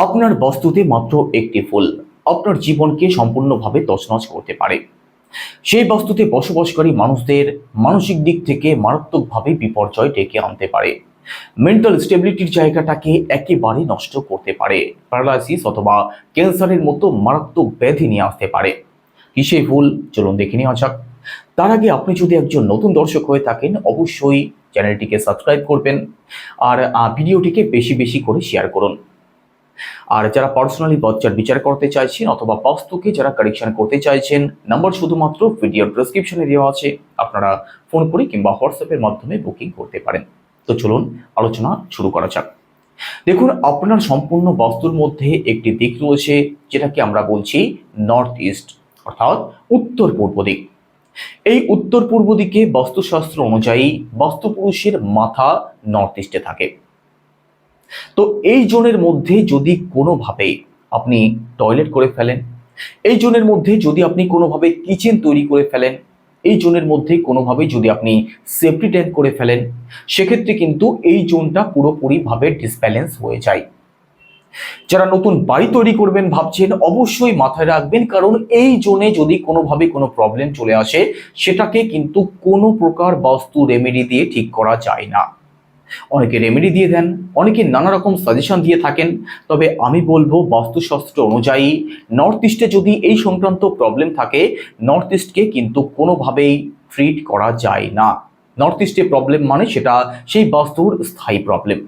আপনার বস্তুতে মাত্র একটি ফুল আপনার জীবনকে সম্পূর্ণভাবে তছনছ করতে পারে। সেই বস্তুতে বসবাসকারী মানুষদের মানসিক দিক থেকে মারাত্মকভাবে বিপর্যয় ডেকে আনতে পারে। মেন্টাল স্টেবিলিটির জায়গাটাকে একেবারে নষ্ট করতে পারে। প্যারালাইসিস অথবা ক্যান্সারের মতো মারাত্মক ব্যাধি নিয়ে আসতে পারে। কি সেই ফুল, চলুন দেখে নেওয়া যাক। তার আগে আপনি যদি একজন নতুন দর্শক হয়ে থাকেন, অবশ্যই চ্যানেলটিকে সাবস্ক্রাইব করবেন আর ভিডিওটিকে বেশি বেশি করে শেয়ার করুন। আর যারা পার্সোনালি বাচ্চার বিচার করতে চাইছেন অথবা বাস্তুকে যারা কারেকশন করতে চাইছেন, নাম্বার শুধুমাত্র ভিডিওর ডেসক্রিপশনে দেওয়া আছে, আপনারা ফোন করে কিংবা হোয়াটসঅ্যাপের মাধ্যমে বুকিং করতে পারেন। তো চলুন আলোচনা শুরু করা যাক। দেখুন, আপনার সম্পূর্ণ বাস্তুর মধ্যে একটি দিক রয়েছে যেটাকে আমরা বলছি নর্থ ইস্ট, অর্থাৎ উত্তর পূর্ব দিক। এই উত্তর পূর্ব দিকে বাস্তুশাস্ত্র অনুযায়ী বাস্তুপুরুষের মাথা নর্থ ইস্টে থাকে। তো এই জোনের মধ্যে যদি কোনোভাবে আপনি টয়লেট করে ফেলেন, এই জোনের মধ্যে যদি আপনি কোনোভাবে কিচেন তৈরি করে ফেলেন, এই জোনের মধ্যে কোনোভাবে যদি আপনি সেফটি ট্যাঙ্ক করে ফেলেন, সেক্ষেত্রে কিন্তু এই জোনটা পুরোপুরিভাবে ডিসব্যালেন্স হয়ে যায়। যারা নতুন বাড়ি তৈরি করবেন ভাবছেন, অবশ্যই মাথায় রাখবেন, কারণ এই জোনে যদি কোনোভাবে কোনো প্রবলেম চলে আসে, সেটাকে কিন্তু কোনো প্রকার বাস্তু রেমেডি দিয়ে ঠিক করা যায় না। অনেকে রেমেডি দিয়ে দেন, অনেকে নানা রকম সাজেশন দিয়ে থাকেন, তবে আমি বলবো বাস্তুশাস্ত্র অনুযায়ী নর্থ ইস্টে যদি এই সংক্রান্ত প্রবলেম থাকে, নর্থ ইস্টকে কিন্তু কোনোভাবেই ট্রিট করা যায় না। নর্থ ইস্টে প্রবলেম মানে সেটা সেই বাস্তুর স্থায়ী প্রবলেম।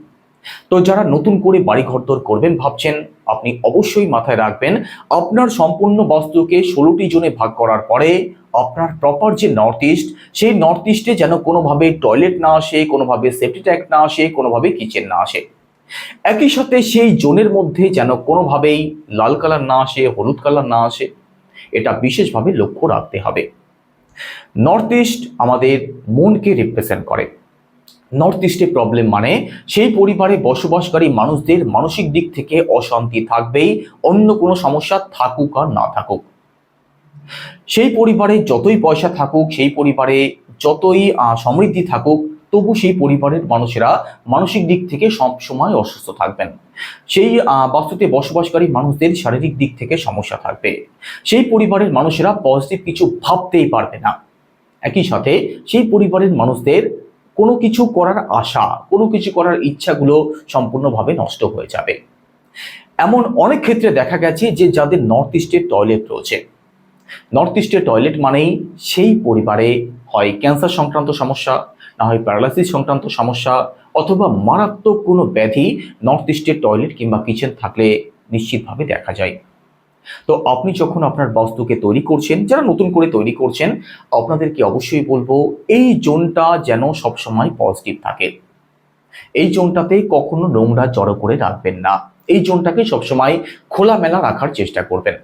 তো যারা নতুন করে বাড়ি ঘরদোর করবেন ভাবছেন, আপনি অবশ্যই মাথায় রাখবেন, আপনার সম্পূর্ণ বাস্তুকে 16টি জোনে ভাগ করার পরে আপনার প্রপার যে নর্থ ইস্ট, সেই নর্থ ইস্টে যেন কোনোভাবে টয়লেট না আসে, কোনোভাবে সেফটি ট্যাঙ্ক না আসে, কোনোভাবে কিচেন না আসে। একই সাথে সেই জোনের মধ্যে যেন কোনোভাবেই লাল কালার না আসে, হলুদ কালার না আসে, এটা বিশেষভাবে লক্ষ্য রাখতে হবে। নর্থ ইস্ট আমাদের মনকে রিপ্রেজেন্ট করে। নর্থ ইস্টে প্রবলেম মানে সেই পরিবারে বসবাসকারী মানুষদের মানসিক দিক থেকে অশান্তি থাকবেই, অন্য কোনো সমস্যা থাকুক আর না থাকুক। সেই পরিবারে যতই পয়সা থাকুক, সেই পরিবারে যতই সমৃদ্ধি থাকুক, তবু সেই পরিবারের মানুষেরা মানসিক দিক থেকে সবসময় অসুস্থ থাকবেন। সেই বাস্তুতে বসবাসকারী মানুষদের শারীরিক দিক থেকে সমস্যা থাকবে। সেই পরিবারের মানুষেরা পজিটিভ কিছু ভাবতেই পারবে না। একই সাথে সেই পরিবারের মানুষদের কোনো কিছু করার আশা, কোনো কিছু করার ইচ্ছাগুলো সম্পূর্ণভাবে নষ্ট হয়ে যাবে। এমন অনেক ক্ষেত্রে দেখা গেছে যে যাদের নর্থ ইস্টের টয়লেট রয়েছে, নর্থ ইস্টের টয়লেট মানেই সেই পরিবারে হয় ক্যান্সার সংক্রান্ত সমস্যা, না হয় প্যারালাইসিস সংক্রান্ত সমস্যা, অথবা মারাত্মক কোনো ব্যাধি নর্থ ইস্টের টয়লেট কিংবা কিচেন থাকলে নিশ্চিতভাবে দেখা যায়। তো আপনি যখন আপনার বাস্তুকে তৈরি করছেন, যারা নতুন করে তৈরি করছেন, আপনাদেরকে অবশ্যই বলবো এই জোনটা যেন সবসময় পজিটিভ থাকে। এই জোনটাতে কখনো নোংরা জড়ো করে রাখবেন না। এই জোনটাকে সবসময় খোলামেলা রাখার চেষ্টা করবেন।